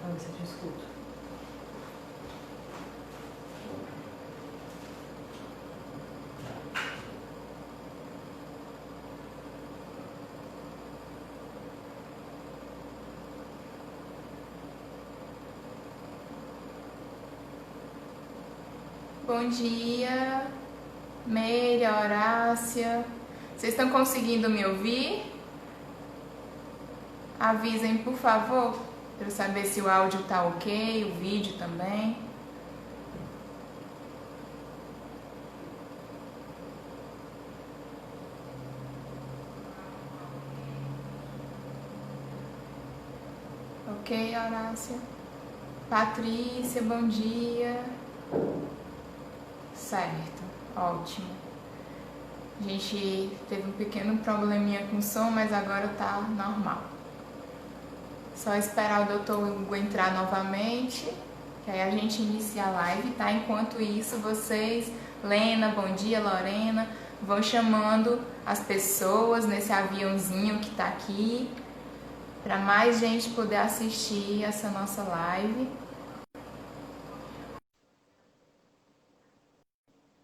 Vamos ver se eu te escuto. Bom dia, Meire, Horácia. Vocês estão conseguindo me ouvir? Avisem, por favor, para eu saber se o áudio tá ok, o vídeo também. Ok, Horácia. Patrícia, bom dia. Certo, ótimo. A gente teve um pequeno probleminha com o som, mas agora tá normal. Só esperar o doutor Hugo entrar novamente, que aí a gente inicia a live, tá? Enquanto isso, vocês, Lena, bom dia, Lorena, vão chamando as pessoas nesse aviãozinho que tá aqui, para mais gente poder assistir essa nossa live.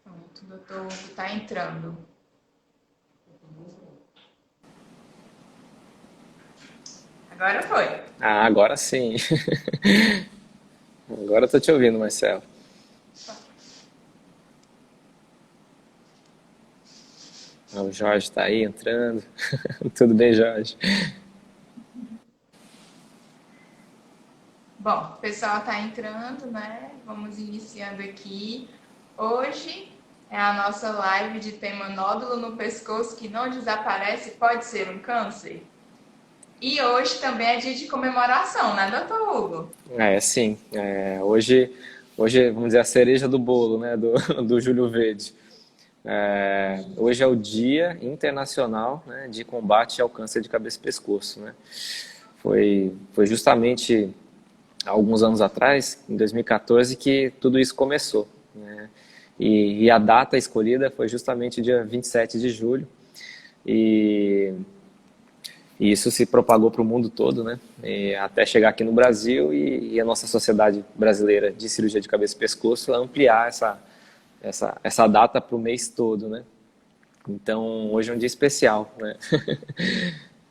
Pronto, o doutor Hugo tá entrando. Agora foi. Ah, agora sim. Agora eu tô te ouvindo, Marcelo. Ah, o Jorge tá aí entrando. Tudo bem, Jorge? Bom, o pessoal tá entrando, né? Vamos iniciando aqui. Hoje é a nossa live de tema nódulo no pescoço que não desaparece, pode ser um câncer. E hoje também é dia de comemoração, né, doutor Hugo? É, sim. Hoje, vamos dizer, a cereja do bolo, né, do Júlio Verde. Hoje é o Dia Internacional, né, de Combate ao Câncer de Cabeça e Pescoço, né? Foi justamente há alguns anos atrás, em 2014, que tudo isso começou, né? E a data escolhida foi justamente dia 27 de julho. E E isso se propagou para o mundo todo, né? E até chegar aqui no Brasil e a nossa Sociedade Brasileira de Cirurgia de Cabeça e Pescoço ampliar essa data para o mês todo, né? Então, hoje é um dia especial, né?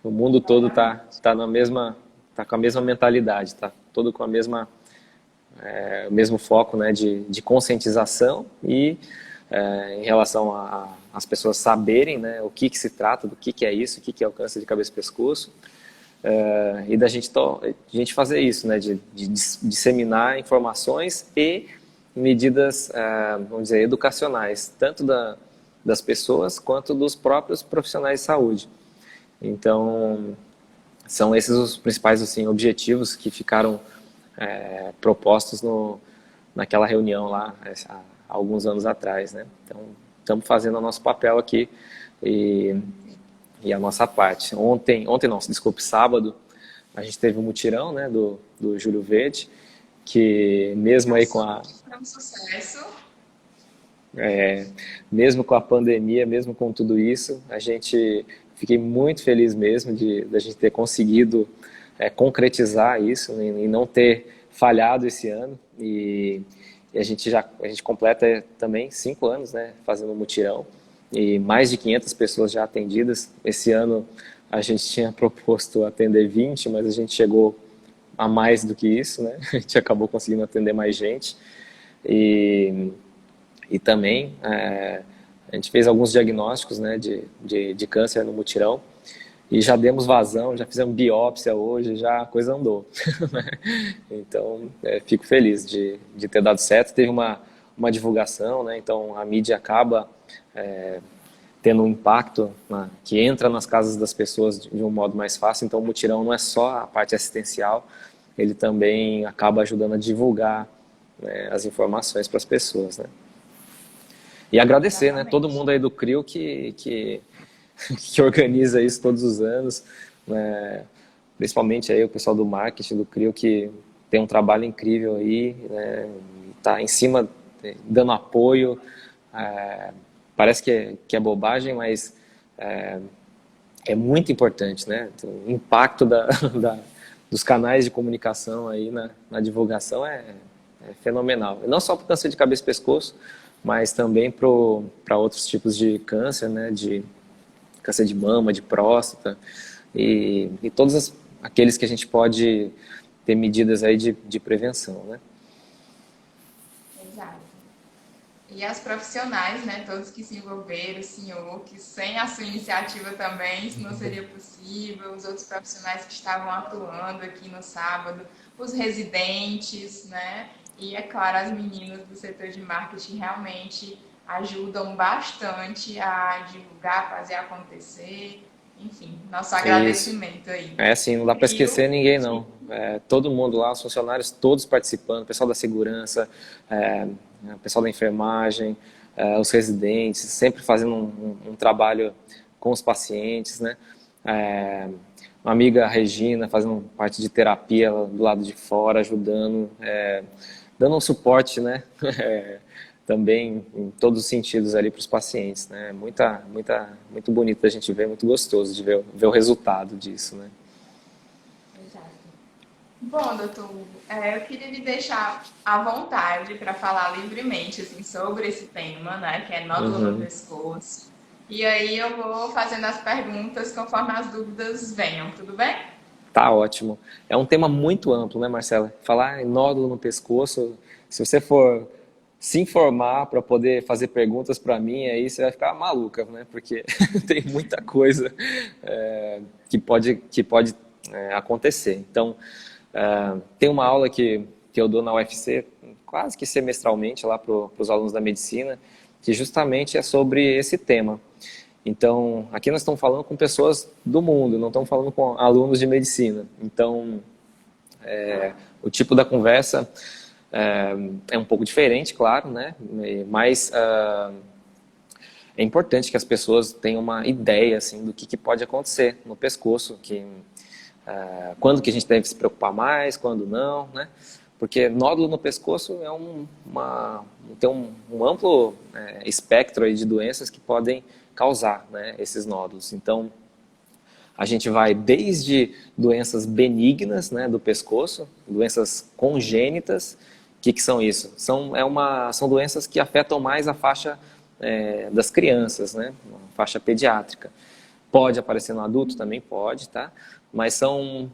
O mundo todo tá na mesma, tá com a mesma mentalidade, tá todo com a mesma, o mesmo foco, né, de conscientização e em relação a as pessoas saberem, né, o que se trata, do que é isso, o que é o câncer de cabeça e pescoço, e da gente fazer isso, né, de disseminar informações e medidas, vamos dizer, educacionais, tanto das pessoas quanto dos próprios profissionais de saúde. Então, são esses os principais assim, objetivos que ficaram propostos naquela reunião lá há alguns anos atrás, né? Então, estamos fazendo o nosso papel aqui e, e a nossa parte. Ontem não, desculpe, sábado, a gente teve um mutirão, né, do Júlio Verde, que mesmo aí Foi um sucesso. é, mesmo com a pandemia, mesmo com tudo isso, a gente fiquei muito feliz mesmo de a gente ter conseguido concretizar isso e não ter falhado esse ano e a gente completa também 5 anos, né, fazendo um mutirão e mais de 500 pessoas já atendidas. Esse ano a gente tinha proposto atender 20, mas a gente chegou a mais do que isso, né? A gente acabou conseguindo atender mais gente e e também a gente fez alguns diagnósticos, né, de câncer no mutirão e já demos vazão, já fizemos biópsia hoje, já a coisa andou. Então, fico feliz de ter dado certo. Teve uma divulgação, né, então a mídia acaba tendo um impacto que entra nas casas das pessoas de um modo mais fácil. Então, o mutirão não é só a parte assistencial, ele também acaba ajudando a divulgar, né, as informações para as pessoas, né? E agradecer, né, todo Exatamente. mundo aí do CRIO que organiza isso todos os anos, né, principalmente aí o pessoal do marketing do CRIO que tem um trabalho incrível aí, né, tá em cima, dando apoio, parece que é bobagem, mas é muito importante, né, o impacto dos canais de comunicação aí na divulgação é fenomenal. Não só para o câncer de cabeça e pescoço, mas também para outros tipos de câncer, né? De câncer de mama, de próstata e todos aqueles que a gente pode ter medidas aí de prevenção, né? Exato. E as profissionais, né, todos que se envolveram, o senhor, que sem a sua iniciativa também isso não seria possível, os outros profissionais que estavam atuando aqui no sábado, os residentes, né, e é claro, as meninas do setor de marketing realmente ajudam bastante a divulgar, fazer acontecer, enfim, nosso Isso. agradecimento aí. É assim, não dá para E esquecer ninguém não. Todo mundo lá, os funcionários todos participando, o pessoal da segurança, o pessoal da enfermagem, os residentes, sempre fazendo um trabalho com os pacientes, né? Uma amiga, a Regina, fazendo parte de terapia do lado de fora, ajudando, dando um suporte, né? Também em todos os sentidos ali para os pacientes, né? Muito bonito a gente ver, muito gostoso de ver o resultado disso, né? exato. Bom, doutor, Hugo, eu queria lhe deixar à vontade para falar livremente assim, sobre esse tema, né, que é nódulo no Uhum. pescoço. E aí eu vou fazendo as perguntas conforme as dúvidas venham, tudo bem? Tá ótimo. É um tema muito amplo, né, Marcela? Falar em nódulo no pescoço, se você for se informar para poder fazer perguntas para mim, aí você vai ficar maluca, né? Porque tem muita coisa que pode acontecer. Então, tem uma aula que eu dou na UFC, quase que semestralmente, lá para os alunos da medicina, que justamente é sobre esse tema. Então, aqui nós estamos falando com pessoas do mundo, não estamos falando com alunos de medicina. Então, o tipo da conversa é um pouco diferente, claro, né? Mas é importante que as pessoas tenham uma ideia assim do que pode acontecer no pescoço, quando que a gente deve se preocupar mais, quando não, né? Porque nódulo no pescoço tem um amplo espectro aí de doenças que podem causar, né, esses nódulos. Então, a gente vai desde doenças benignas, né, do pescoço, doenças congênitas. O que são isso? São doenças que afetam mais a faixa das crianças, né, a faixa pediátrica. Pode aparecer no adulto, também pode, tá? Mas são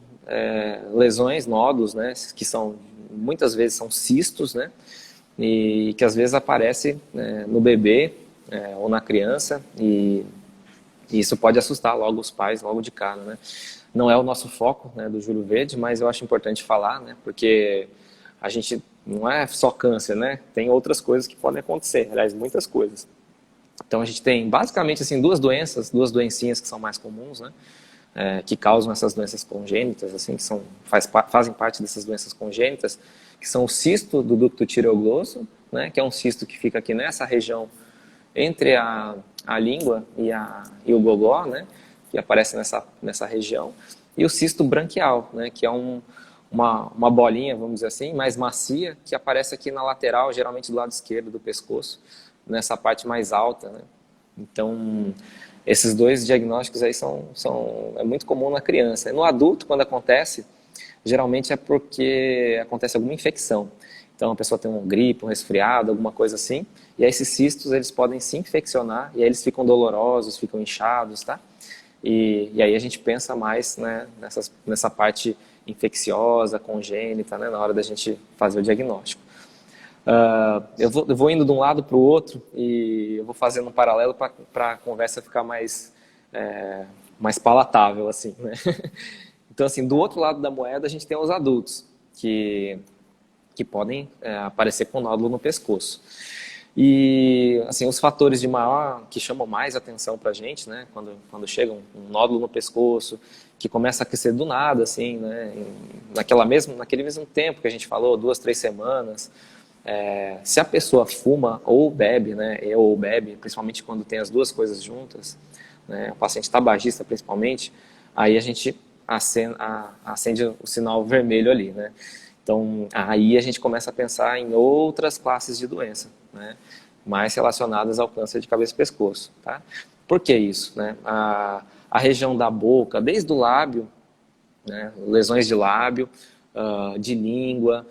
lesões, nódulos, né, que muitas vezes são cistos, né, e que às vezes aparece no bebê ou na criança e isso pode assustar logo os pais, logo de cara, né? Não é o nosso foco, né, do Júlio Verde, mas eu acho importante falar, né, porque a gente não é só câncer, né? Tem outras coisas que podem acontecer, aliás, muitas coisas. Então a gente tem basicamente assim duas doencinhas que são mais comuns, né? Que causam essas doenças congênitas, assim, que fazem parte dessas doenças congênitas, que são o cisto do ducto tireoglosso, né? Que é um cisto que fica aqui nessa região entre a língua e o gogó, né? Que aparece nessa região, e o cisto branquial, né? Que é uma bolinha, vamos dizer assim, mais macia, que aparece aqui na lateral, geralmente do lado esquerdo do pescoço, nessa parte mais alta, né? Então, esses dois diagnósticos aí é muito comum na criança. No adulto, quando acontece, geralmente é porque acontece alguma infecção. Então, a pessoa tem um gripe, um resfriado, alguma coisa assim, e aí esses cistos, eles podem se infeccionar, e aí eles ficam dolorosos, ficam inchados, tá? E aí a gente pensa mais, né, nessa parte infecciosa, congênita, né, na hora da gente fazer o diagnóstico. Eu vou indo de um lado para o outro e eu vou fazendo um paralelo para a conversa ficar mais palatável, assim, né? Então, assim, do outro lado da moeda a gente tem os adultos, que podem aparecer com nódulo no pescoço. E, assim, os fatores que chamam mais atenção para a gente, né, quando chega um nódulo no pescoço, que começa a crescer do nada, assim, né, naquele mesmo tempo que a gente falou, 2, 3 semanas. Se a pessoa fuma ou bebe, né, ou bebe, principalmente quando tem as duas coisas juntas, né, o paciente tabagista principalmente, aí a gente acende o sinal vermelho ali, né? Então, aí a gente começa a pensar em outras classes de doença, né, mais relacionadas ao câncer de cabeça e pescoço, tá? Por que isso, né? A região da boca, desde o lábio né? Lesões de lábio, de língua,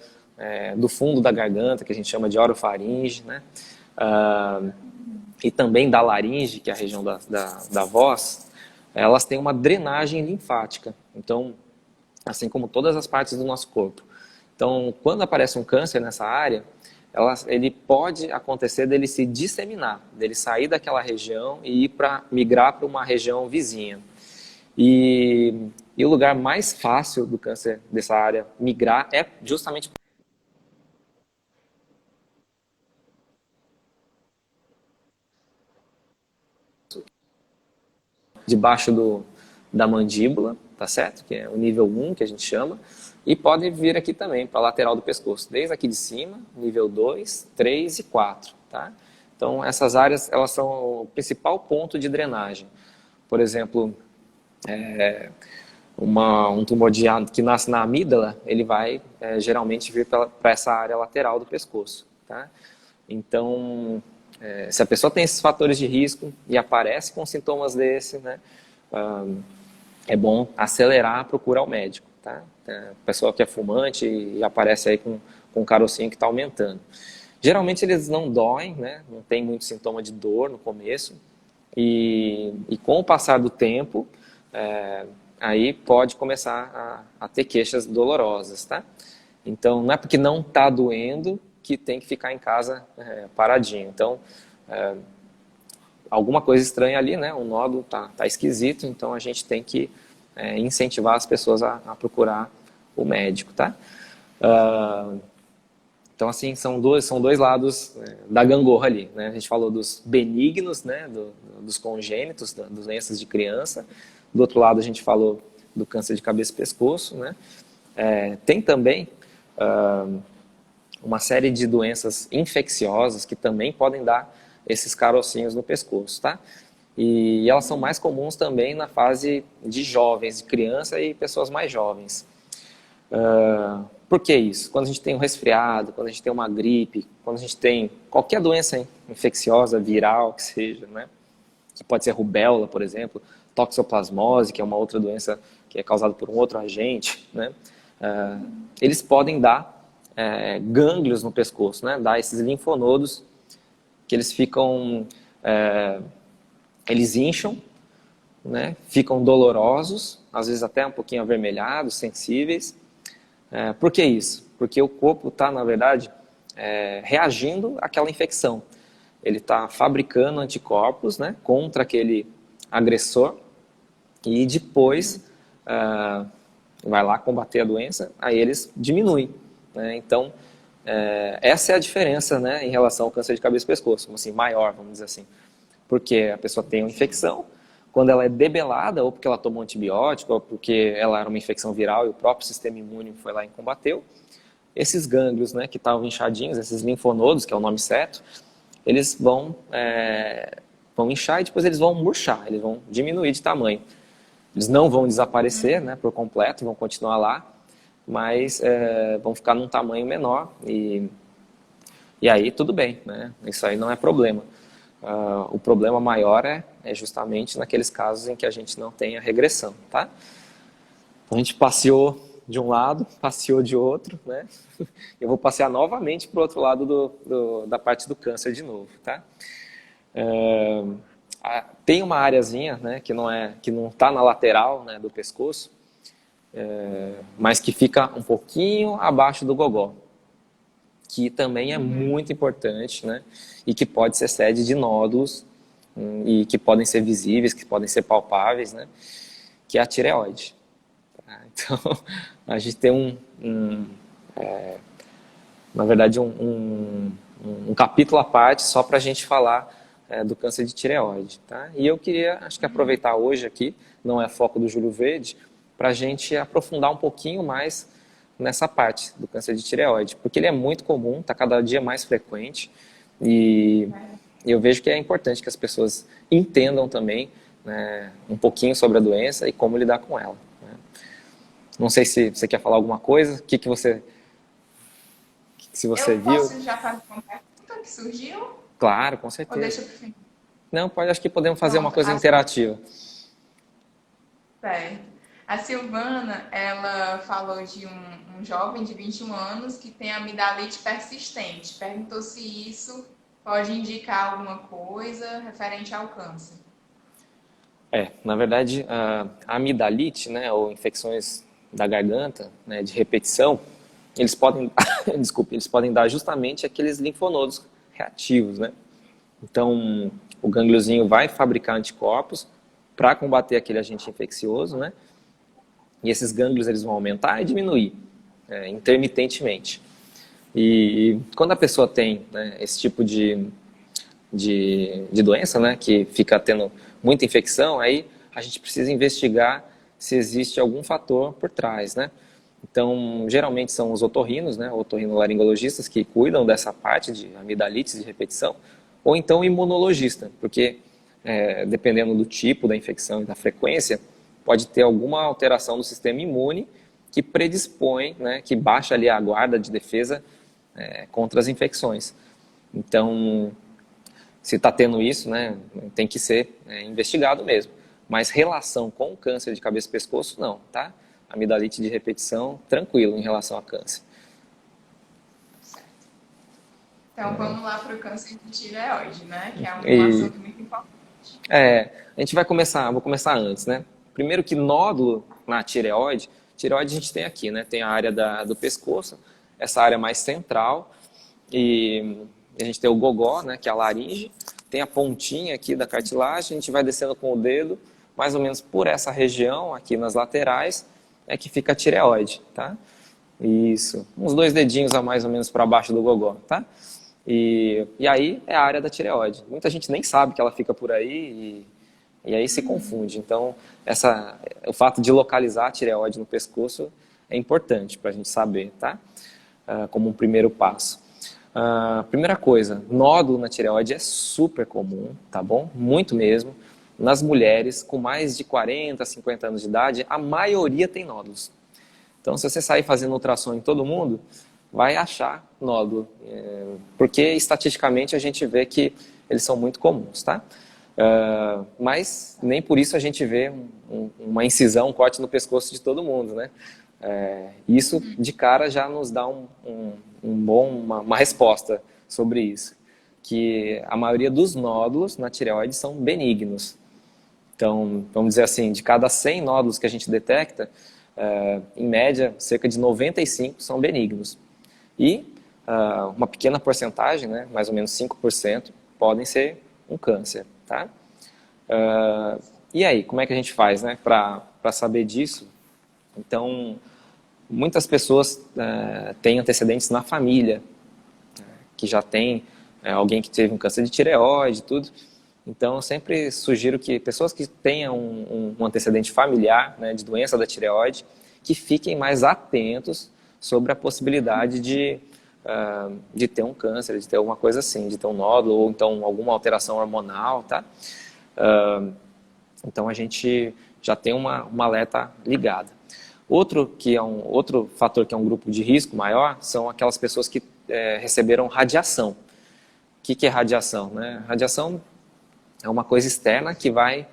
do fundo da garganta, que a gente chama de orofaringe, né? E também da laringe, que é a região da voz, elas têm uma drenagem linfática. Então, assim como todas as partes do nosso corpo. Então, quando aparece um câncer nessa área, ele pode acontecer dele se disseminar, dele sair daquela região e migrar para uma região vizinha. E o lugar mais fácil do câncer dessa área migrar é justamente debaixo da mandíbula, tá certo? Que é o nível 1, que a gente chama. E pode vir aqui também, para a lateral do pescoço. Desde aqui de cima, nível 2, 3 e 4, tá? Então, essas áreas, elas são o principal ponto de drenagem. Por exemplo, um tumor que nasce na amígdala, ele vai geralmente vir para essa área lateral do pescoço, tá? Então, se a pessoa tem esses fatores de risco e aparece com sintomas desse, né, é bom acelerar a procura ao médico, tá? A pessoa que é fumante e aparece aí com um carocinho que está aumentando. Geralmente eles não doem, né, não tem muito sintoma de dor no começo, e com o passar do tempo, aí pode começar a ter queixas dolorosas, tá? Então, não é porque não está doendo que tem que ficar em casa paradinho. Então, alguma coisa estranha ali, né? O nódulo tá esquisito, então a gente tem que incentivar as pessoas a procurar o médico, tá? Então, assim, são dois lados da gangorra ali, né? A gente falou dos benignos, né? Dos congênitos, das doenças de criança. Do outro lado, a gente falou do câncer de cabeça e pescoço, né? Tem também uma série de doenças infecciosas que também podem dar esses carocinhos no pescoço, tá? E elas são mais comuns também na fase de jovens, de criança e pessoas mais jovens. Por que isso? Quando a gente tem um resfriado, quando a gente tem uma gripe, quando a gente tem qualquer doença infecciosa, viral, que seja, né? Que pode ser rubéola, por exemplo, toxoplasmose, que é uma outra doença que é causada por um outro agente, né? Eles podem dar gânglios no pescoço, né? Dar esses linfonodos que eles ficam, eles incham, né? Ficam dolorosos, às vezes até um pouquinho avermelhados, sensíveis. Por que isso? Porque o corpo está, na verdade, reagindo àquela infecção. Ele está fabricando anticorpos, né, contra aquele agressor e depois vai lá combater a doença, aí eles diminuem, né? Então, essa é a diferença, né, em relação ao câncer de cabeça e pescoço, assim, maior, vamos dizer assim. Porque a pessoa tem uma infecção, quando ela é debelada, ou porque ela tomou antibiótico, ou porque ela era uma infecção viral e o próprio sistema imune foi lá e combateu, esses gânglios, né, que estavam inchadinhos, esses linfonodos, que é o nome certo, eles vão inchar e depois eles vão murchar, eles vão diminuir de tamanho. Eles não vão desaparecer, né, por completo, vão continuar lá, mas vão ficar num tamanho menor e aí tudo bem, né? Isso aí não é problema. O problema maior é justamente naqueles casos em que a gente não tem a regressão, tá? Então, a gente passeou de um lado, passeou de outro, né? Eu vou passear novamente para o outro lado da parte do câncer de novo, tá? Tem uma areazinha, né, que não está na lateral, né, do pescoço, mas que fica um pouquinho abaixo do gogó, que também é muito importante, né, e que pode ser sede de nódulos e que podem ser visíveis, que podem ser palpáveis, né, que é a tireoide. Então, a gente tem na verdade, um capítulo à parte só para a gente falar do câncer de tireoide, tá? E eu queria, acho que aproveitar hoje aqui, não é foco do Júlio Verde, para a gente aprofundar um pouquinho mais nessa parte do câncer de tireoide, porque ele é muito comum, está cada dia mais frequente, e eu vejo que é importante que as pessoas entendam também, né, um pouquinho sobre a doença e como lidar com ela, né? Não sei se você quer falar alguma coisa, se você viu. Eu posso já fazer uma pergunta que surgiu? Claro, com Ou certeza. deixa pro fim? Não, acho que podemos fazer uma Pronto, coisa interativa. certo. A Silvana, ela falou de um jovem de 21 anos que tem amidalite persistente. Perguntou se isso pode indicar alguma coisa referente ao câncer. Na verdade, a amidalite, né, ou infecções da garganta, né, de repetição, eles podem, desculpe, eles podem dar justamente aqueles linfonodos reativos, né? Então, o gangliozinho vai fabricar anticorpos para combater aquele agente infeccioso, né? E esses gânglios eles vão aumentar e diminuir, intermitentemente. E quando a pessoa tem, né, esse tipo de doença, né, que fica tendo muita infecção, aí a gente precisa investigar se existe algum fator por trás, né? Então, geralmente são os otorrinos, né, otorrinolaringologistas que cuidam dessa parte de amidalites de repetição, ou então o imunologista, porque dependendo do tipo da infecção e da frequência, pode ter alguma alteração do sistema imune que predispõe, né, que baixa ali a guarda de defesa contra as infecções. Então, se está tendo isso, né, tem que ser investigado mesmo. Mas relação com o câncer de cabeça e pescoço, não, tá? Amidalite de repetição, tranquilo em relação a câncer. Então vamos lá para o câncer de tireoide, né? Que é um E assunto muito importante. a gente vai começar, vou começar antes, né? Primeiro que nódulo na tireoide a gente tem aqui, né? Tem a área do pescoço, essa área mais central, e a gente tem o gogó, né? Que é a laringe, tem a pontinha aqui da cartilagem, a gente vai descendo com o dedo, mais ou menos por essa região, aqui nas laterais, é que fica a tireoide, tá? Isso, uns 2 dedinhos a mais ou menos para baixo do gogó, tá? E aí é a área da tireoide. Muita gente nem sabe que ela fica por aí e aí se confunde. Então, o fato de localizar a tireoide no pescoço é importante para a gente saber, tá? Como um primeiro passo. Primeira coisa, nódulo na tireoide é super comum, tá bom? Muito mesmo. Nas mulheres com mais de 40, 50 anos de idade, a maioria tem nódulos. Então, se você sair fazendo ultrassom em todo mundo, vai achar nódulo, porque estatisticamente a gente vê que eles são muito comuns, tá? Mas nem por isso a gente vê uma incisão, um corte no pescoço de todo mundo, né? Isso de cara já nos dá uma resposta sobre isso, que a maioria dos nódulos na tireoide são benignos. Então, vamos dizer assim, de cada 100 nódulos que a gente detecta, em média, cerca de 95 são benignos. E uma pequena porcentagem, né, mais ou menos 5%, podem ser um câncer, tá? E aí, como é que a gente faz, né, para saber disso? Então, muitas pessoas têm antecedentes na família, que já tem alguém que teve um câncer de tireoide e tudo. Então, eu sempre sugiro que pessoas que tenham um antecedente familiar, né, de doença da tireoide, que fiquem mais atentos sobre a possibilidade de ter um câncer, de ter alguma coisa assim, de ter um nódulo ou então alguma alteração hormonal, tá? Então, a gente já tem uma alerta ligada. Outro fator que é um grupo de risco maior são aquelas pessoas que receberam radiação. O que é radiação, né? Radiação é uma coisa externa que vai,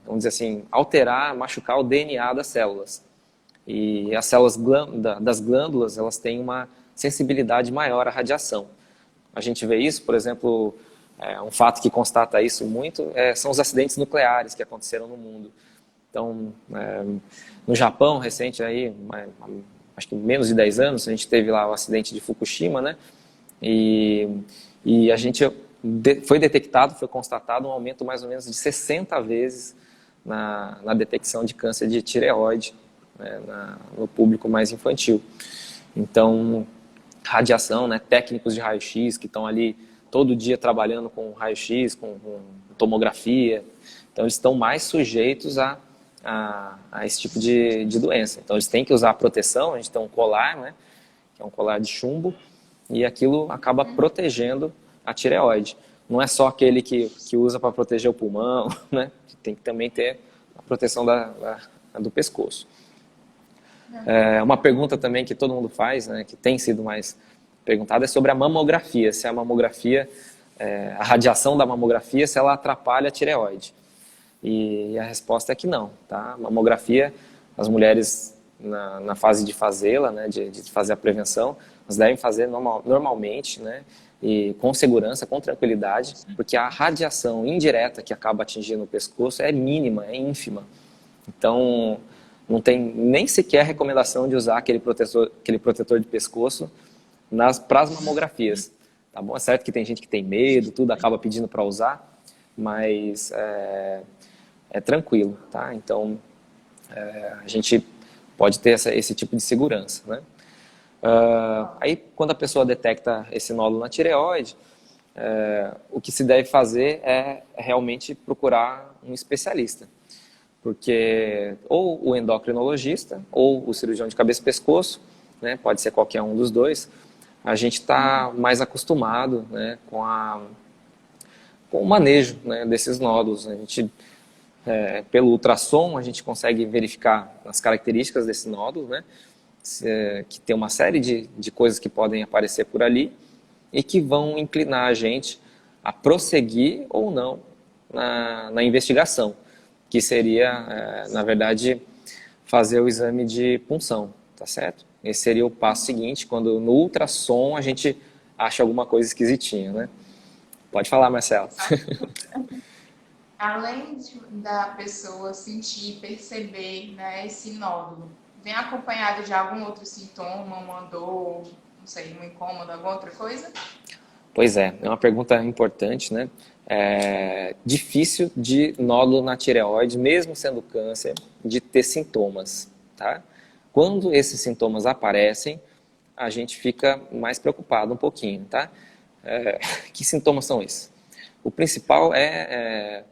vamos dizer assim, alterar, machucar o DNA das células. E as células das glândulas, elas têm uma sensibilidade maior à radiação. A gente vê isso, por exemplo, um fato que constata isso muito são os acidentes nucleares que aconteceram no mundo. Então, no Japão, recente aí, acho que menos de 10 anos, a gente teve lá o acidente de Fukushima, né? E a gente foi constatado um aumento mais ou menos de 60 vezes na detecção de câncer de tireoide, né, no público mais infantil. Então, radiação, né, técnicos de raio-x que estão ali todo dia trabalhando com raio-x, com tomografia, então eles estão mais sujeitos a esse tipo de doença. Então eles têm que usar proteção, a gente tem um colar, né, que é um colar de chumbo, e aquilo acaba protegendo a tireoide. Não é só aquele que usa para proteger o pulmão, né? Tem que também ter a proteção do pescoço. Uma pergunta também que todo mundo faz, né, que tem sido mais perguntada, é sobre a mamografia. Se a mamografia, a radiação da mamografia, se ela atrapalha a tireoide. E a resposta é que não, tá? A mamografia as mulheres na fase de fazê-la, né, de fazer a prevenção, elas devem fazer normalmente, né, e com segurança, com tranquilidade, porque a radiação indireta que acaba atingindo o pescoço é mínima, é ínfima. Então, não tem nem sequer recomendação de usar aquele protetor de pescoço para as mamografias. Tá bom? É certo que tem gente que tem medo, tudo acaba pedindo para usar, mas é tranquilo, tá? Então, a gente pode ter esse tipo de segurança, né? Aí, quando a pessoa detecta esse nódulo na tireoide, o que se deve fazer é realmente procurar um especialista, porque ou o endocrinologista ou o cirurgião de cabeça e pescoço, né, pode ser qualquer um dos dois, a gente está mais acostumado, né, com o manejo, né, desses nódulos. A gente, pelo ultrassom, a gente consegue verificar as características desse nódulo, né, que tem uma série de coisas que podem aparecer por ali e que vão inclinar a gente a prosseguir ou não na investigação, que seria, na verdade, fazer o exame de punção, tá certo? Esse seria o passo seguinte, quando no ultrassom a gente acha alguma coisa esquisitinha, né? Pode falar, Marcelo. Além da pessoa sentir, perceber, né, esse nódulo, vem acompanhado de algum outro sintoma, uma dor, não sei, um incômodo, alguma outra coisa? Pois é uma pergunta importante, né? É difícil de nódulo na tireoide, mesmo sendo câncer, de ter sintomas, tá? Quando esses sintomas aparecem, a gente fica mais preocupado um pouquinho, tá? Que sintomas são esses? O principal é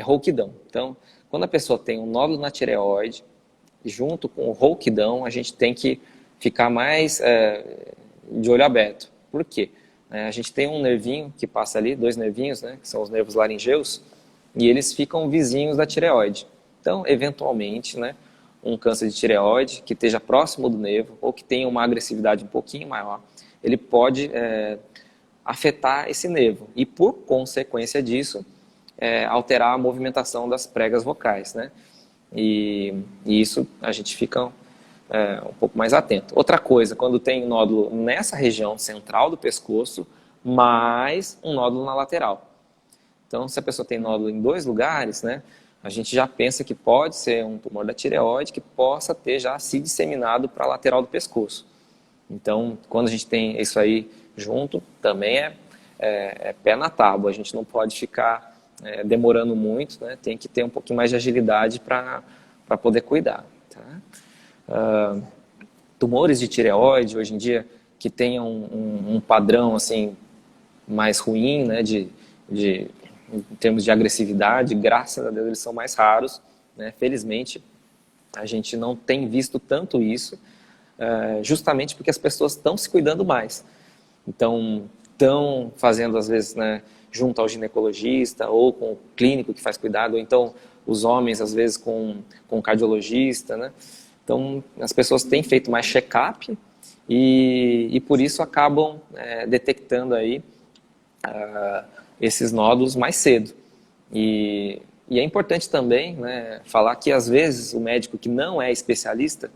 rouquidão. Então, quando a pessoa tem um nódulo na tireoide, junto com o rouquidão, a gente tem que ficar mais de olho aberto. Por quê? A gente tem um nervinho que passa ali, 2 nervinhos, né, que são os nervos laringeus, e eles ficam vizinhos da tireoide. Então, eventualmente, né, um câncer de tireoide que esteja próximo do nervo ou que tenha uma agressividade um pouquinho maior, ele pode afetar esse nervo e, por consequência disso, alterar a movimentação das pregas vocais, né? E isso a gente fica um pouco mais atento. Outra coisa, quando tem nódulo nessa região central do pescoço, mais um nódulo na lateral. Então, se a pessoa tem nódulo em 2 lugares, né, a gente já pensa que pode ser um tumor da tireoide que possa ter já se disseminado para a lateral do pescoço. Então, quando a gente tem isso aí junto, também é pé na tábua. A gente não pode ficar demorando muito, né? Tem que ter um pouquinho mais de agilidade para poder cuidar. Tá? Tumores de tireoide, hoje em dia, que tenham um padrão assim, mais ruim, né? Em termos de agressividade, graças a Deus eles são mais raros, né? Felizmente, a gente não tem visto tanto isso, justamente porque as pessoas estão se cuidando mais. Então, estão fazendo, às vezes, né, junto ao ginecologista ou com o clínico que faz cuidado, ou então os homens, às vezes, com o cardiologista, né? Então, as pessoas têm feito mais check-up e por isso acabam detectando aí esses nódulos mais cedo. E é importante também, né, falar que, às vezes, o médico que não é especialista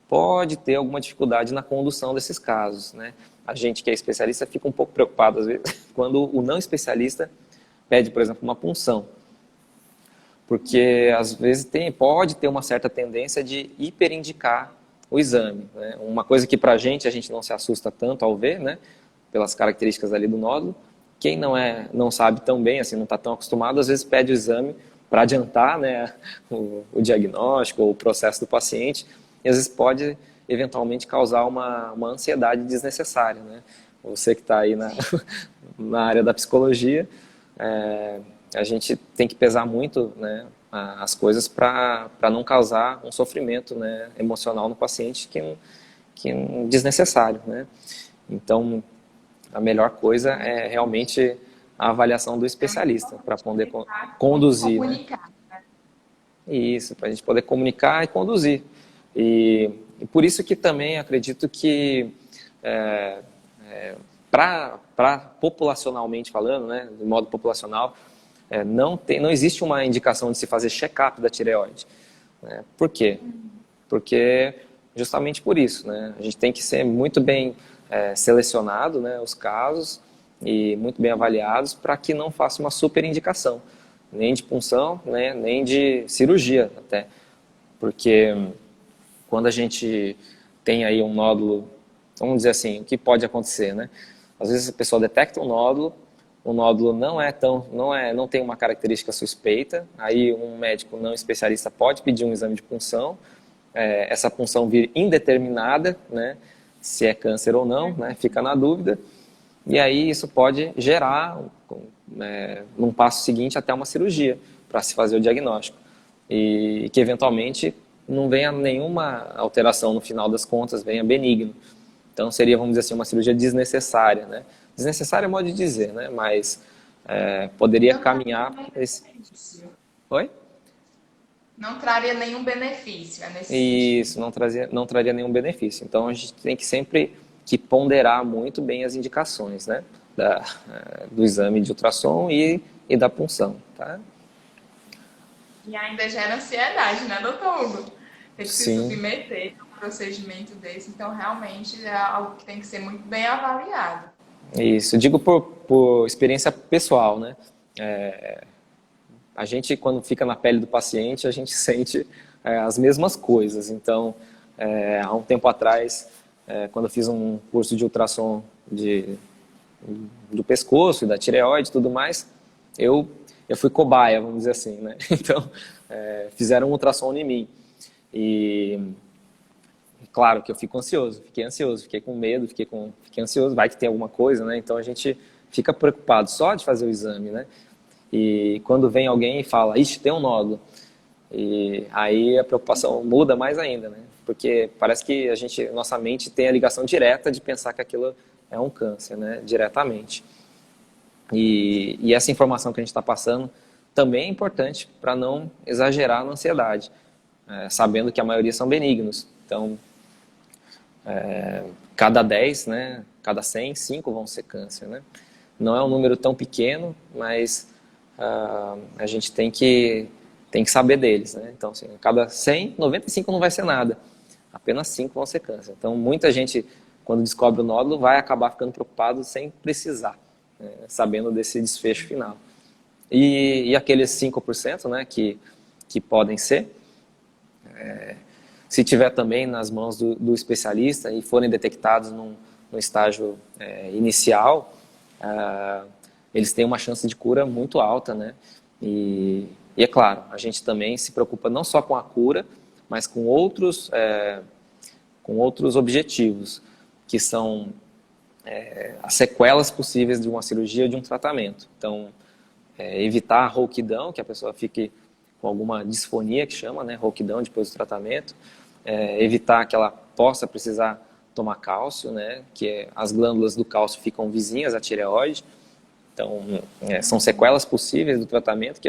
pode ter alguma dificuldade na condução desses casos, né? A gente que é especialista fica um pouco preocupado, às vezes, quando o não especialista pede, por exemplo, uma punção. Porque, às vezes, pode ter uma certa tendência de hiperindicar o exame, né? Uma coisa que, para a gente não se assusta tanto ao ver, né? Pelas características ali do nódulo. Quem não sabe tão bem, assim, não está tão acostumado, às vezes pede o exame para adiantar, né, o diagnóstico ou o processo do paciente, e às vezes pode eventualmente causar uma ansiedade desnecessária, né? Você que está aí na área da psicologia, a gente tem que pesar muito, né, as coisas para não causar um sofrimento, né, emocional no paciente que é desnecessário, né? Então, a melhor coisa é realmente a avaliação do especialista para poder conduzir. Comunicar, né? Isso, para a gente poder comunicar e conduzir. E por isso que também acredito que, populacionalmente falando, né, de modo populacional, não existe uma indicação de se fazer check-up da tireoide. Né? Por quê? porque justamente por isso, né? A gente tem que ser muito bem selecionado, né, os casos e muito bem avaliados para que não faça uma superindicação, nem de punção, né, nem de cirurgia até, porque quando a gente tem aí um nódulo, vamos dizer assim, o que pode acontecer, né? Às vezes a pessoa detecta um nódulo, o nódulo não tem uma característica suspeita, aí um médico não especialista pode pedir um exame de punção, essa punção vir indeterminada, né? Se é câncer ou não, né? Fica na dúvida, e aí isso pode gerar, num passo seguinte, até uma cirurgia para se fazer o diagnóstico, e que eventualmente não venha nenhuma alteração no final das contas, venha benigno. Então seria, vamos dizer assim, uma cirurgia desnecessária, né? Desnecessária é modo de dizer, né? Mas poderia caminhar... Oi? Não traria nenhum benefício, é nesse Isso, não traria nenhum benefício. Então a gente tem que sempre que ponderar muito bem as indicações, né? Do exame de ultrassom e da punção, tá? E ainda gera ansiedade, né, doutor Hugo? Ter que se Sim. submeter a um procedimento desse. Então, realmente, é algo que tem que ser muito bem avaliado. Isso, eu digo por experiência pessoal, né? A gente, quando fica na pele do paciente, a gente sente as mesmas coisas. Então, há um tempo atrás, quando eu fiz um curso de ultrassom do pescoço, da tireoide e tudo mais, eu fui cobaia, vamos dizer assim, né? Então, fizeram um ultrassom em mim. E claro que eu fiquei ansioso, fiquei com medo, fiquei ansioso, vai que tem alguma coisa, né? Então a gente fica preocupado só de fazer o exame, né? E quando vem alguém e fala, ixi, tem um nódulo, e aí a preocupação muda mais ainda, né? Porque parece que nossa mente tem a ligação direta de pensar que aquilo é um câncer, né? Diretamente. E essa informação que a gente está passando também é importante para não exagerar na ansiedade, sabendo que a maioria são benignos. Então, cada 10, né, cada 100, 5 vão ser câncer, né? Não é um número tão pequeno, mas a gente tem que saber deles, né? Então, assim, cada 100, 95 não vai ser nada, apenas 5 vão ser câncer. Então, muita gente, quando descobre o nódulo, vai acabar ficando preocupado sem precisar, né, sabendo desse desfecho final. E aqueles 5%, né, que podem ser, se tiver também nas mãos do especialista e forem detectados num estágio inicial, eles têm uma chance de cura muito alta, né? E é claro, a gente também se preocupa não só com a cura, mas com outros objetivos, que são as sequelas possíveis de uma cirurgia ou de um tratamento. Então, evitar a rouquidão, que a pessoa fique com alguma disfonia, que chama, né, rouquidão depois do tratamento, evitar que ela possa precisar tomar cálcio, né, que as glândulas do cálcio ficam vizinhas à tireoide. Então, são sequelas possíveis do tratamento que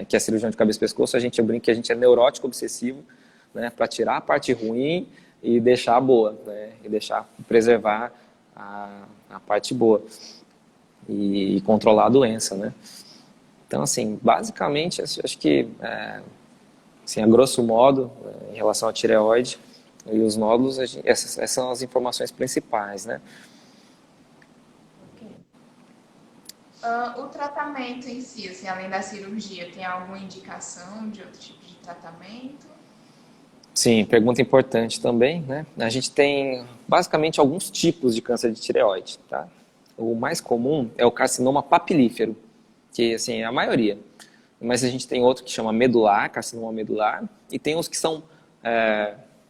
que a cirurgião de cabeça e pescoço, eu brinco que a gente é neurótico obsessivo, né, para tirar a parte ruim e deixar a boa, né, e preservar a parte boa e controlar a doença, né. Então, assim, basicamente, acho que, assim, a grosso modo, em relação à tireoide e os nódulos, essas são as informações principais, né? O tratamento em si, assim, além da cirurgia, tem alguma indicação de outro tipo de tratamento? Sim, pergunta importante também, né? A gente tem basicamente alguns tipos de câncer de tireoide, tá? O mais comum é o carcinoma papilífero, que assim é a maioria. Mas a gente tem outro que chama medular, carcinoma medular, e tem os que são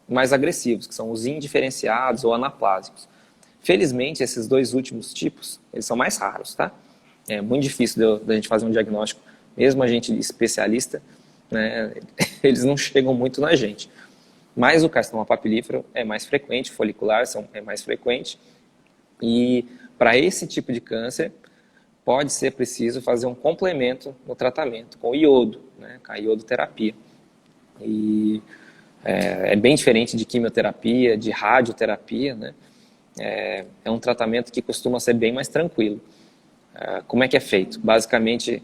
mais agressivos, que são os indiferenciados ou anaplásicos. Felizmente, esses dois últimos tipos, eles são mais raros, tá? É muito difícil da gente fazer um diagnóstico, mesmo a gente especialista, né, eles não chegam muito na gente. Mas o carcinoma papilífero é mais frequente, folicular é mais frequente, e para esse tipo de câncer, pode ser preciso fazer um complemento no tratamento com iodo, né, com a iodoterapia. E é bem diferente de quimioterapia, de radioterapia, né? É um tratamento que costuma ser bem mais tranquilo. Como é que é feito? Basicamente,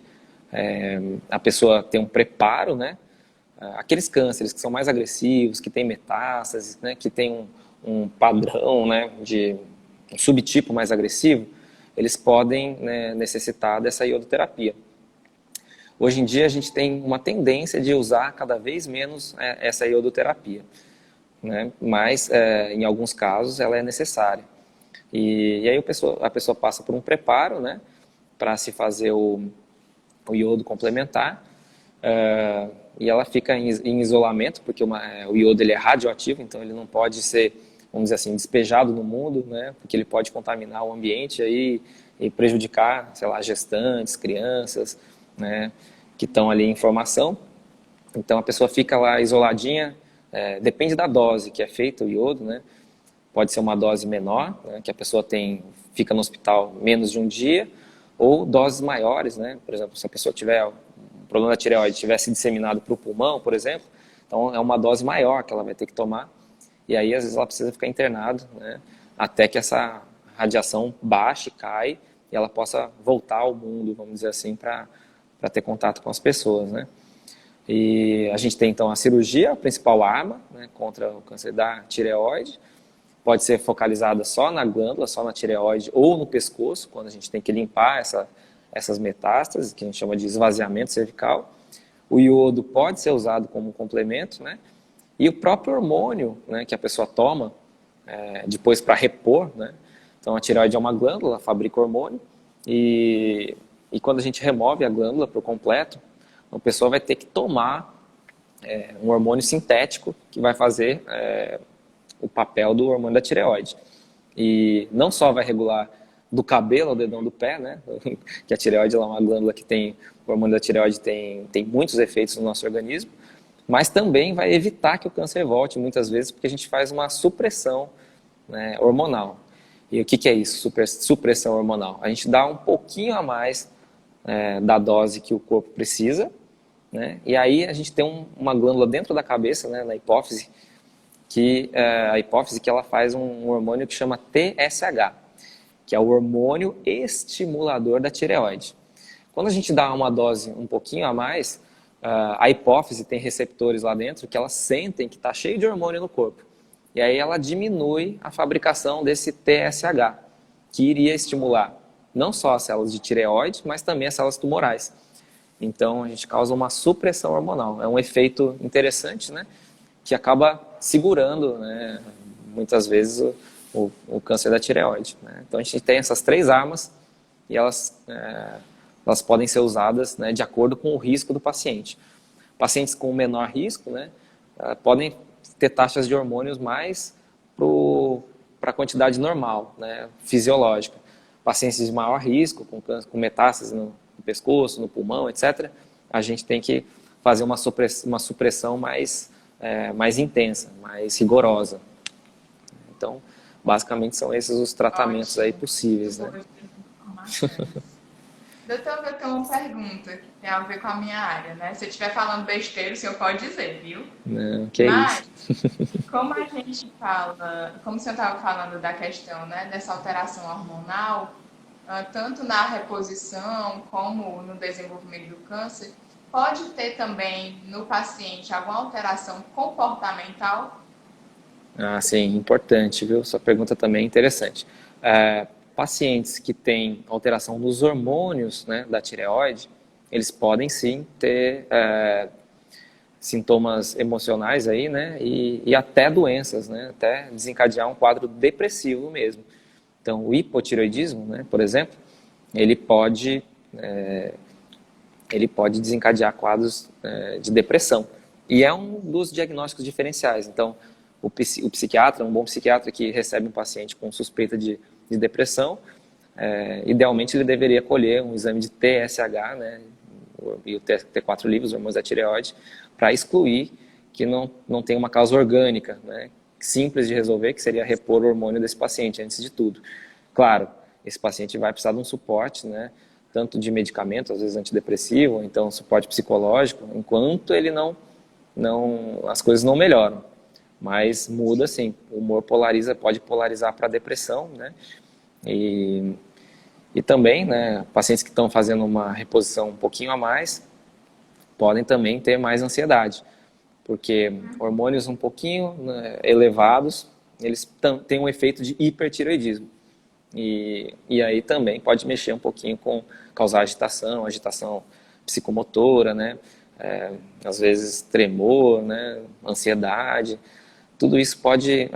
a pessoa tem um preparo, né, aqueles cânceres que são mais agressivos, que têm metástases, né, que têm um padrão, né, de um subtipo mais agressivo, eles podem, né, necessitar dessa iodoterapia. Hoje em dia a gente tem uma tendência de usar cada vez menos essa iodoterapia, né, mas em alguns casos ela é necessária. E aí a pessoa passa por um preparo, né, para se fazer o iodo complementar, e ela fica em isolamento, porque o iodo ele é radioativo, então ele não pode ser, vamos dizer assim, despejado no mundo, né, porque ele pode contaminar o ambiente aí e prejudicar, sei lá, gestantes, crianças, né, que estão ali em formação. Então a pessoa fica lá isoladinha, depende da dose que é feita o iodo, né, pode ser uma dose menor, né, que a pessoa fica no hospital menos de um dia, ou doses maiores, né, por exemplo, se a pessoa tiver um problema da tireoide, tivesse disseminado para o pulmão, por exemplo, então é uma dose maior que ela vai ter que tomar, e aí às vezes ela precisa ficar internada, né, até que essa radiação baixe, cai, e ela possa voltar ao mundo, vamos dizer assim, para ter contato com as pessoas, né. E a gente tem então a cirurgia, a principal arma, né, contra o câncer da tireoide. Pode ser focalizada só na glândula, só na tireoide ou no pescoço, quando a gente tem que limpar essas metástases, que a gente chama de esvaziamento cervical. O iodo pode ser usado como complemento, né? E o próprio hormônio, né, que a pessoa toma depois para repor, né? Então a tireoide é uma glândula, fabrica hormônio, e quando a gente remove a glândula por completo, a pessoa vai ter que tomar um hormônio sintético que vai fazer o papel do hormônio da tireoide. E não só vai regular do cabelo ao dedão do pé, né? Que a tireoide é uma glândula que tem, o hormônio da tireoide tem muitos efeitos no nosso organismo, mas também vai evitar que o câncer volte muitas vezes, porque a gente faz uma supressão, né, hormonal. E o que é isso, supressão hormonal? A gente dá um pouquinho a mais da dose que o corpo precisa, né? E aí a gente tem uma glândula dentro da cabeça, né, na hipófise, a hipófise que ela faz um hormônio que chama TSH, que é o hormônio estimulador da tireoide. Quando a gente dá uma dose um pouquinho a mais, a hipófise tem receptores lá dentro que elas sentem que está cheio de hormônio no corpo. E aí ela diminui a fabricação desse TSH, que iria estimular não só as células de tireoide, mas também as células tumorais. Então a gente causa uma supressão hormonal. É um efeito interessante, né, que acaba segurando, né, muitas vezes o câncer da tireoide, né? Então a gente tem essas três armas e elas podem ser usadas, né, de acordo com o risco do paciente. Pacientes com menor risco, né, podem ter taxas de hormônios mais para a quantidade normal, né, fisiológica. Pacientes de maior risco, com metástases no pescoço, no pulmão, etc., a gente tem que fazer uma supressão mais intensa, mais rigorosa. Então, basicamente são esses os tratamentos aí possíveis, né? Doutor, eu tenho uma pergunta que tem a ver com a minha área, né? Se eu estiver falando besteira, o senhor pode dizer, viu? Não, que Mas, é isso. como a gente fala, como o senhor estava falando da questão, né, dessa alteração hormonal, tanto na reposição como no desenvolvimento do câncer, pode ter também no paciente alguma alteração comportamental? Ah, sim, importante, viu? Sua pergunta também é interessante. Pacientes que têm alteração nos hormônios, né, da tireoide, eles podem sim ter sintomas emocionais aí, né, e até doenças, né, até desencadear um quadro depressivo mesmo. Então, o hipotireoidismo, né, por exemplo, ele pode desencadear quadros de depressão. E é um dos diagnósticos diferenciais. Então, o psiquiatra, um bom psiquiatra que recebe um paciente com suspeita de depressão, idealmente ele deveria colher um exame de TSH, né, e o T4 livre, os hormônios da tireoide, para excluir que não tem uma causa orgânica, né, simples de resolver, que seria repor o hormônio desse paciente, antes de tudo. Claro, esse paciente vai precisar de um suporte, né, tanto de medicamento, às vezes antidepressivo, ou então suporte psicológico, enquanto ele as coisas não melhoram. Mas muda sim, o humor pode polarizar para a depressão, né? E também, né, pacientes que estão fazendo uma reposição um pouquinho a mais, podem também ter mais ansiedade. porque hormônios um pouquinho, né, elevados, eles têm um efeito de hipertireoidismo. E aí também pode mexer um pouquinho com causar agitação psicomotora, né? Às vezes tremor, né? Ansiedade. Tudo isso pode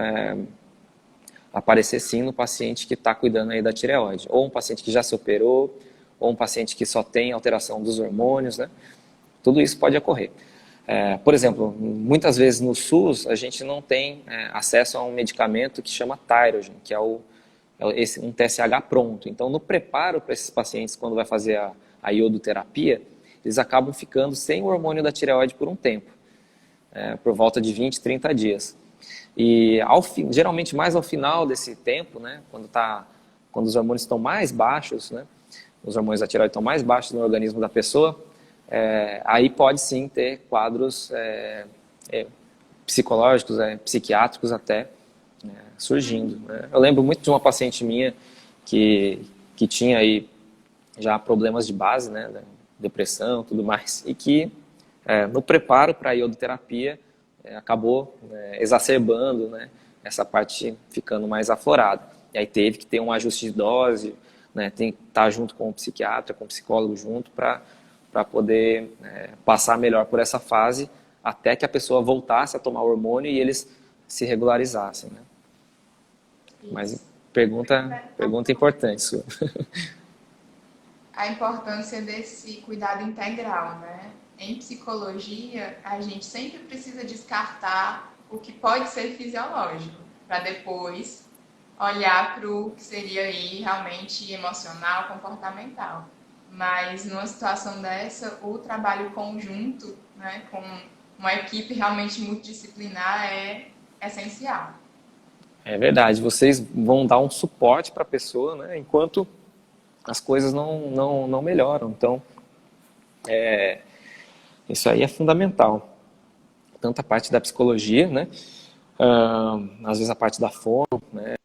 aparecer sim no paciente que está cuidando aí da tireoide. Ou um paciente que já se operou, ou um paciente que só tem alteração dos hormônios, né? Tudo isso pode ocorrer. Por exemplo, muitas vezes no SUS a gente não tem acesso a um medicamento que chama Thyrogen, que é um TSH pronto. Então, no preparo para esses pacientes, quando vai fazer a iodoterapia, eles acabam ficando sem o hormônio da tireoide por um tempo, por volta de 20, 30 dias. E geralmente mais ao final desse tempo, né, quando os hormônios estão mais baixos, né, os hormônios da tireoide estão mais baixos no organismo da pessoa, aí pode sim ter quadros psicológicos, psiquiátricos até, surgindo, né? Eu lembro muito de uma paciente minha que tinha aí já problemas de base, né, depressão, tudo mais, e que no preparo para a iodoterapia acabou exacerbando, né, essa parte ficando mais aflorada. E aí teve que ter um ajuste de dose, né, tem que estar junto com o psiquiatra, com o psicólogo junto para poder passar melhor por essa fase até que a pessoa voltasse a tomar o hormônio e eles se regularizassem, né? Mas pergunta importante sua. A importância desse cuidado integral, né? Em psicologia, a gente sempre precisa descartar o que pode ser fisiológico, para depois olhar para o que seria aí realmente emocional, comportamental. Mas numa situação dessa, o trabalho conjunto, né, com uma equipe realmente multidisciplinar é essencial. É verdade, vocês vão dar um suporte para a pessoa, né, enquanto as coisas não melhoram. Então, isso aí é fundamental. Tanto a parte da psicologia, né, às vezes a parte da fono, né,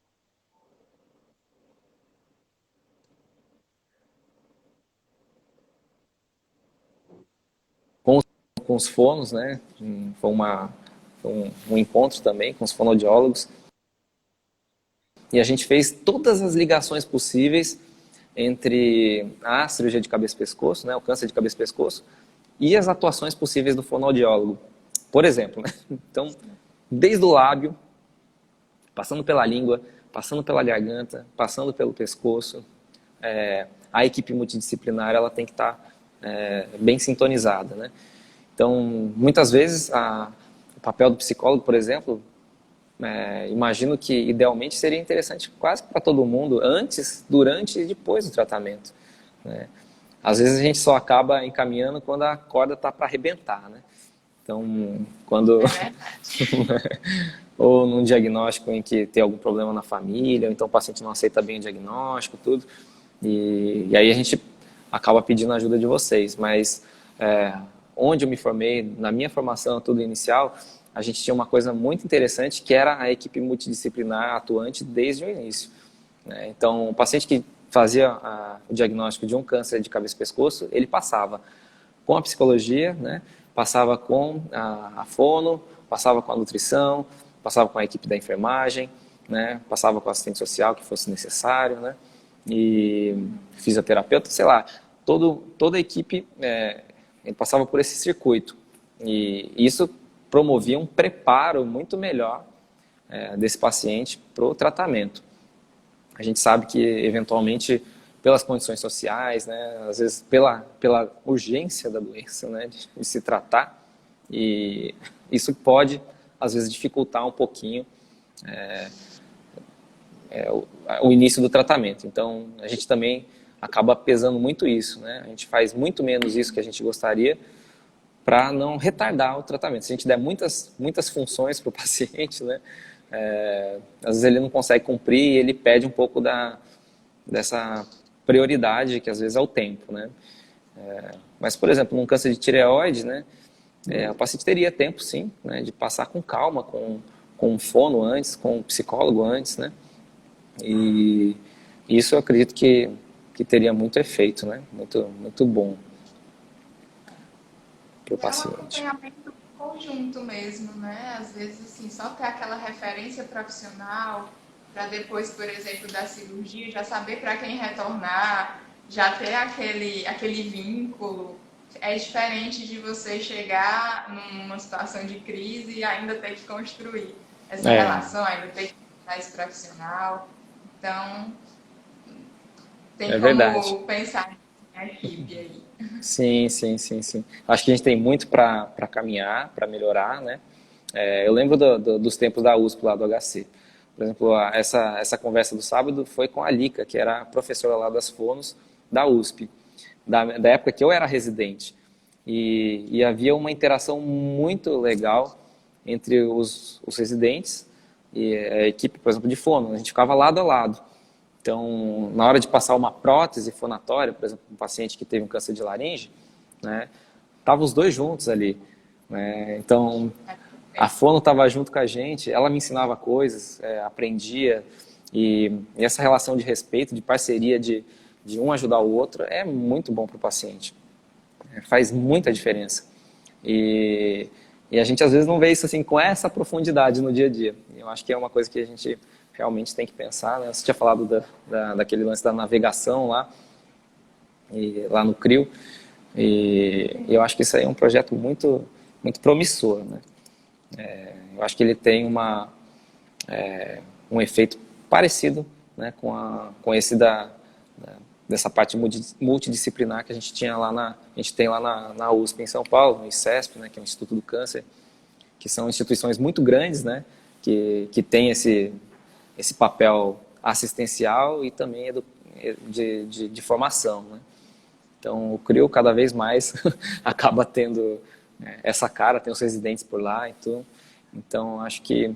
com os fonos, né, foi um encontro também com os fonoaudiólogos, e a gente fez todas as ligações possíveis entre a cirurgia de cabeça e pescoço, né, o câncer de cabeça e pescoço, e as atuações possíveis do fonoaudiólogo. Por exemplo, né? Então, desde o lábio, passando pela língua, passando pela garganta, passando pelo pescoço, a equipe multidisciplinar ela tem que estar bem sintonizada, né? Então, muitas vezes, o papel do psicólogo, por exemplo, imagino que idealmente seria interessante quase para todo mundo, antes, durante e depois do tratamento, né? Às vezes a gente só acaba encaminhando quando a corda está para arrebentar, né? Então, quando ou num diagnóstico em que tem algum problema na família, ou então o paciente não aceita bem o diagnóstico, tudo, e aí a gente acaba pedindo a ajuda de vocês. Mas onde eu me formei, na minha formação, tudo inicial, a gente tinha uma coisa muito interessante que era a equipe multidisciplinar atuante desde o início, né? Então, o paciente que fazia o diagnóstico de um câncer de cabeça e pescoço, ele passava com a psicologia, né? Passava com a fono, passava com a nutrição, passava com a equipe da enfermagem, né? Passava com o assistente social que fosse necessário, né? E fisioterapeuta, sei lá, toda a equipe ele passava por esse circuito, e isso promovia um preparo muito melhor desse paciente para o tratamento. A gente sabe que, eventualmente, pelas condições sociais, né, às vezes pela urgência da doença, né, de se tratar, e isso pode, às vezes, dificultar um pouquinho o início do tratamento. Então, a gente também acaba pesando muito isso, né? A gente faz muito menos isso que a gente gostaria para não retardar o tratamento. Se a gente der muitas funções para o paciente, né, às vezes ele não consegue cumprir e ele perde um pouco dessa prioridade, que às vezes é o tempo, né? Mas, por exemplo, num câncer de tireoide, né, o paciente teria tempo, sim, né, de passar com calma, com um fono antes, com um psicólogo antes, né? E isso eu acredito que teria muito efeito, né? Muito bom para o paciente. Um acompanhamento conjunto mesmo, né? Às vezes, assim, só ter aquela referência profissional para depois, por exemplo, da cirurgia, já saber para quem retornar, já ter aquele vínculo. É diferente de você chegar numa situação de crise e ainda ter que construir essa É, relação, ainda ter que estar esse profissional. Então, tem é verdade. como pensar em equipe aí. Sim, sim, sim, sim. Acho que a gente tem muito para caminhar, para melhorar, né? Eu lembro dos tempos da USP lá do HC. Por exemplo, essa conversa do sábado foi com a Lica, que era a professora lá das Fonos da USP, da época que eu era residente. E havia uma interação muito legal entre os residentes e a equipe, por exemplo, de fono. A gente ficava lado a lado. Então, na hora de passar uma prótese fonatória, por exemplo, um paciente que teve um câncer de laringe, né, estavam os dois juntos ali. Né? Então, a fono estava junto com a gente, ela me ensinava coisas, aprendia, e essa relação de respeito, de parceria, de um ajudar o outro, é muito bom para o paciente. Faz muita diferença. E, e a gente às vezes não vê isso assim com essa profundidade no dia a dia. Eu acho que é uma coisa que a gente realmente tem que pensar, né? Você tinha falado daquele lance da navegação lá, lá no CRIO, e eu acho que isso aí é um projeto muito, muito promissor, né? Eu acho que ele tem um efeito parecido, né, com esse dessa parte multidisciplinar que a gente tinha a gente tem lá na USP em São Paulo, no ICESP, né, que é o Instituto do Câncer, que são instituições muito grandes, né, que tem esse papel assistencial e também de formação, né? Então, o CRIO cada vez mais acaba tendo essa cara, tem os residentes por lá e tudo. Então, acho que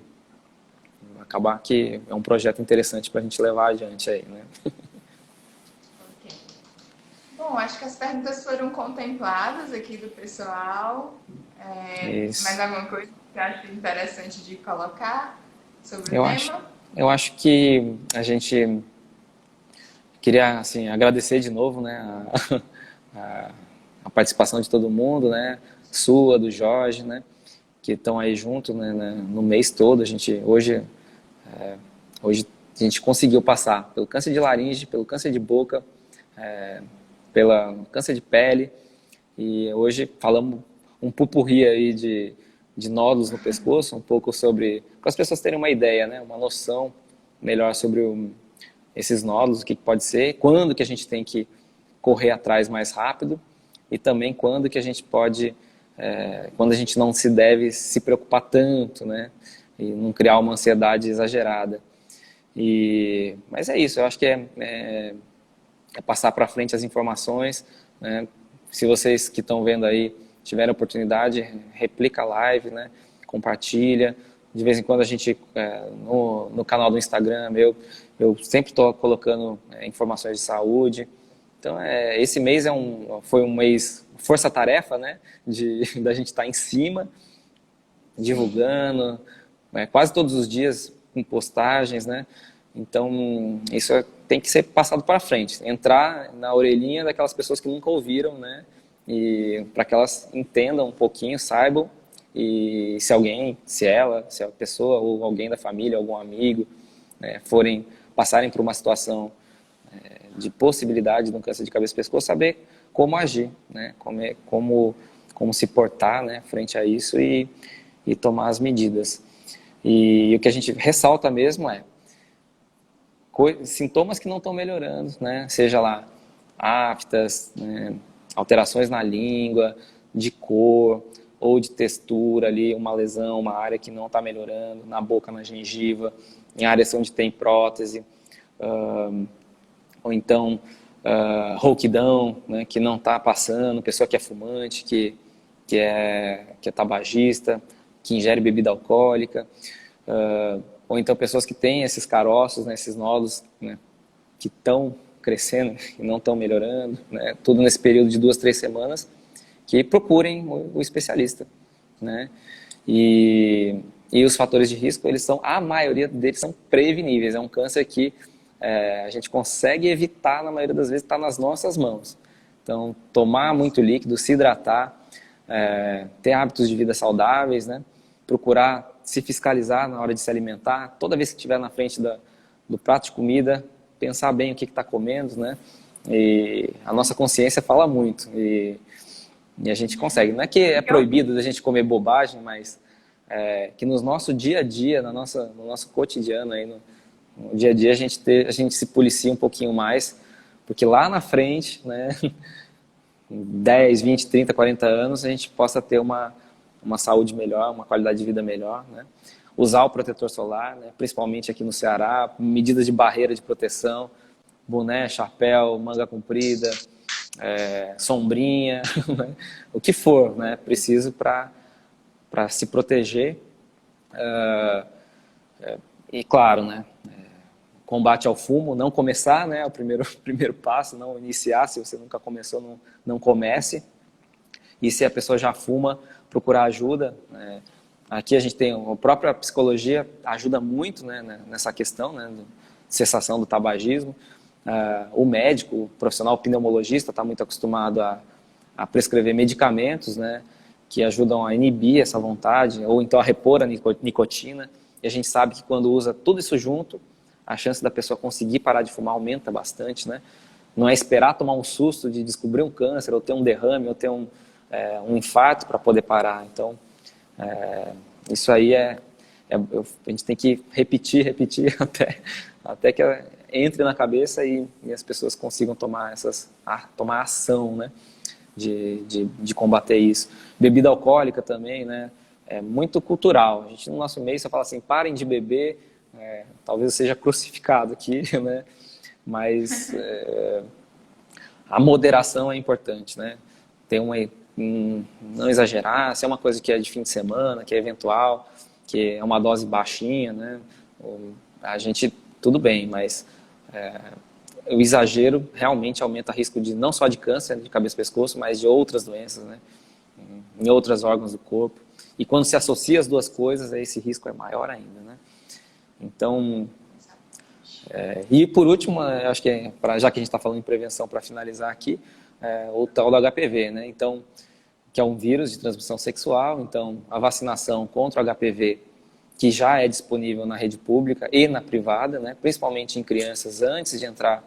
acabar que é um projeto interessante para a gente levar adiante aí, né? Ok. Bom, acho que as perguntas foram contempladas aqui do pessoal. Mais Isso. alguma coisa que você acha interessante de colocar sobre o Eu acho, tema? eu acho que a gente queria assim agradecer de novo, né, a, a participação de todo mundo, né, sua, do Jorge, né, que estão aí junto, né, no mês todo. Hoje a gente conseguiu passar pelo câncer de laringe, pelo câncer de boca, pelo câncer de pele, e hoje falamos um pupurri aí de nódulos no pescoço, um pouco sobre, para as pessoas terem uma ideia, né, uma noção melhor sobre esses nódulos, o que pode ser, quando que a gente tem que correr atrás mais rápido e também quando que a gente pode, quando a gente não se deve se preocupar tanto, né, e não criar uma ansiedade exagerada. Mas é isso, eu acho que é passar para frente as informações, né? Se vocês que estão vendo aí tiverem oportunidade, replica a live, né? Compartilha. De vez em quando a gente, no canal do Instagram eu sempre estou colocando informações de saúde. Então, esse mês foi um mês força-tarefa, né? Da gente estar em cima, divulgando, né? Quase todos os dias com postagens, né? Então, isso tem que ser passado para frente, entrar na orelhinha daquelas pessoas que nunca ouviram, né? E para que elas entendam um pouquinho, saibam, e se a pessoa ou alguém da família, algum amigo, né, passarem por uma situação de possibilidade de um câncer de cabeça e pescoço, saber como agir, né? Como se portar, né, frente a isso e tomar as medidas. E o que a gente ressalta mesmo sintomas que não estão melhorando, né? Seja lá aftas, né? Alterações na língua, de cor ou de textura ali, uma lesão, uma área que não está melhorando, na boca, na gengiva, em áreas onde tem prótese, ou então rouquidão, né? Que não está passando, pessoa que é fumante, que é tabagista, que ingere bebida alcoólica, ou então pessoas que têm esses caroços, né, esses nódulos, né, que estão crescendo e não estão melhorando, né, tudo nesse período de 2, 3 semanas, que procurem o especialista, né, e os fatores de risco, a maioria deles são preveníveis, é um câncer que a gente consegue evitar, na maioria das vezes está nas nossas mãos. Então, tomar muito líquido, se hidratar, ter hábitos de vida saudáveis, né? Procurar se fiscalizar na hora de se alimentar, toda vez que estiver na frente do prato de comida, pensar bem o que está comendo, né? E a nossa consciência fala muito e a gente consegue. Não é que é proibido da gente comer bobagem, mas que no nosso dia a dia, no nosso cotidiano, aí, no dia a dia, a gente se policia um pouquinho mais, porque lá na frente, né, 10, 20, 30, 40 anos, a gente possa ter uma saúde melhor, uma qualidade de vida melhor, né? Usar o protetor solar, né? Principalmente aqui no Ceará, medidas de barreira de proteção, boné, chapéu, manga comprida, sombrinha, né? O que for, né? Preciso para se proteger. E claro, né? Combate ao fumo, não começar, né? O primeiro passo, não iniciar. Se você nunca começou, não comece. E se a pessoa já fuma, procurar ajuda. Aqui a gente tem a própria psicologia, ajuda muito, né, nessa questão, né, de cessação do tabagismo. O médico, o profissional pneumologista está muito acostumado a prescrever medicamentos, né, que ajudam a inibir essa vontade, ou então a repor a nicotina. E a gente sabe que quando usa tudo isso junto, a chance da pessoa conseguir parar de fumar aumenta bastante, né? Não é esperar tomar um susto de descobrir um câncer, ou ter um derrame, ou ter um infarto para poder parar. Então, isso aí a gente tem que repetir até que entre na cabeça e as pessoas consigam tomar ação, né? De combater isso. Bebida alcoólica também, né? É muito cultural. A gente, no nosso meio, só fala assim, parem de beber, talvez eu seja crucificado aqui, né? Mas a moderação é importante, né? Não exagerar, se é uma coisa que é de fim de semana, que é eventual, que é uma dose baixinha, né? A gente, tudo bem, mas o exagero realmente aumenta o risco de não só de câncer de cabeça e pescoço, mas de outras doenças, né? Em outros órgãos do corpo. E quando se associa as duas coisas, esse risco é maior ainda, né? Então, e por último, acho que já que a gente está falando em prevenção, para finalizar aqui, o tal do HPV, né? Então, que é um vírus de transmissão sexual, então a vacinação contra o HPV, que já é disponível na rede pública e na privada, né? Principalmente em crianças antes de entrar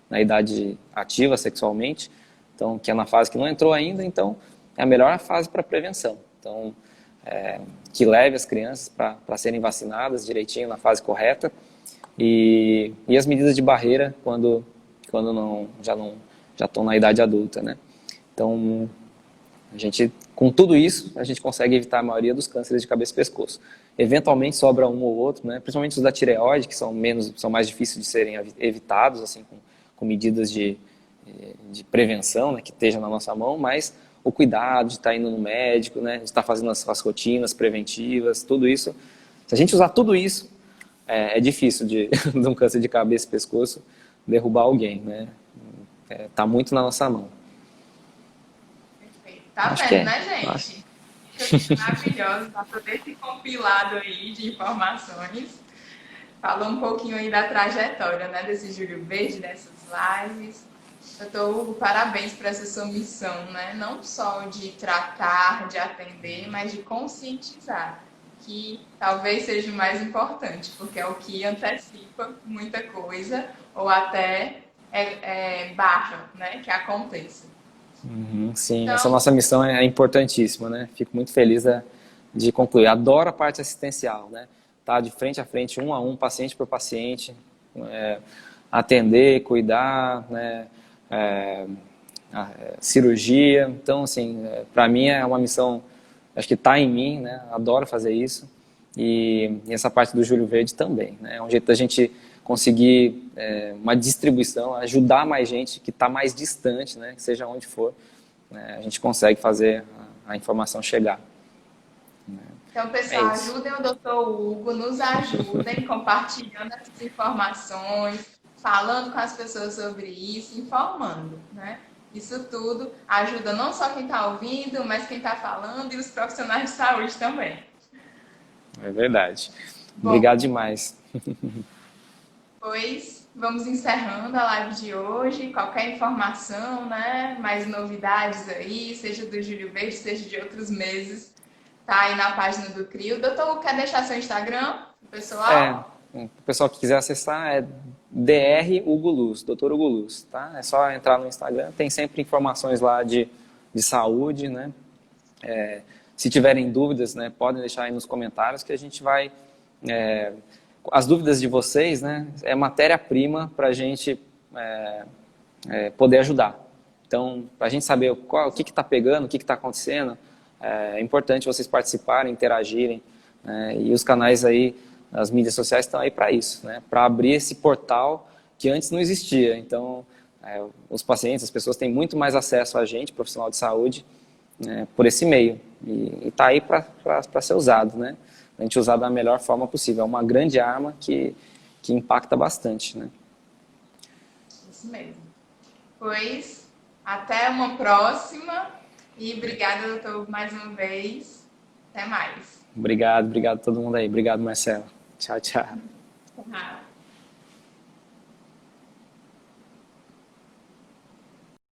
na idade ativa sexualmente, então, que é na fase que não entrou ainda, então é a melhor fase para prevenção. Então, que leve as crianças para serem vacinadas direitinho na fase correta e as medidas de barreira quando já estão na idade adulta, né? Então, com tudo isso, a gente consegue evitar a maioria dos cânceres de cabeça e pescoço. Eventualmente sobra um ou outro, né? Principalmente os da tireoide, que são mais difíceis de serem evitados, assim, com medidas de prevenção, né, que estejam na nossa mão, mas o cuidado de estar indo no médico, né, de estar fazendo as rotinas preventivas, tudo isso. Se a gente usar tudo isso, é difícil de um câncer de cabeça e pescoço derrubar alguém, né? Tá muito na nossa mão. Perfeito. Tá vendo, né, gente? Maravilhoso, para todo esse compilado aí de informações. Falou um pouquinho aí da trajetória, né, desse Júlio Verde, dessas lives. Doutor Hugo, parabéns por essa sua missão, né? Não só de tratar, de atender, mas de conscientizar, que talvez seja o mais importante, porque é o que antecipa muita coisa, ou até barra, né, que aconteça. Sim, então, essa nossa missão é importantíssima, né? Fico muito feliz de concluir. Adoro a parte assistencial, né? Tá de frente a frente, um a um, paciente por paciente, atender, cuidar, né? Cirurgia. Então, assim, para mim é uma missão, acho que está em mim, né? Adoro fazer isso. E essa parte do Júlio Verde também, né? É um jeito da gente conseguir uma distribuição, ajudar mais gente que está mais distante, né? Que seja onde for, né? A gente consegue fazer a informação chegar. Então, pessoal, ajudem o Dr. Hugo, nos ajudem compartilhando essas informações, falando com as pessoas sobre isso, informando, né? Isso tudo ajuda não só quem está ouvindo, mas quem está falando e os profissionais de saúde também. É verdade. Bom, obrigado demais. Pois, vamos encerrando a live de hoje. Qualquer informação, né? Mais novidades aí, seja do Júlio Verde, seja de outros meses, tá aí na página do CRIO. Doutor, quer deixar seu Instagram, pessoal? O pessoal que quiser acessar é Dr. Hugo Luz, Dr. Hugo Luz, tá? É só entrar no Instagram, tem sempre informações lá de saúde, né? Se tiverem dúvidas, né, podem deixar aí nos comentários que a gente vai... as dúvidas de vocês, né, é matéria-prima para a gente poder ajudar. Então, para a gente saber o que está pegando, o que está acontecendo, é importante vocês participarem, interagirem, né, e os canais aí, as mídias sociais estão aí para isso, né, para abrir esse portal que antes não existia. Então, os pacientes, as pessoas têm muito mais acesso a gente, profissional de saúde, por esse meio. E está aí para ser usado, né? A gente usar da melhor forma possível. É uma grande arma que impacta bastante, né? Isso mesmo. Pois, até uma próxima. E obrigada, doutor, mais uma vez. Até mais. Obrigado a todo mundo aí. Obrigado, Marcelo. Tchau, tchau. Tchau.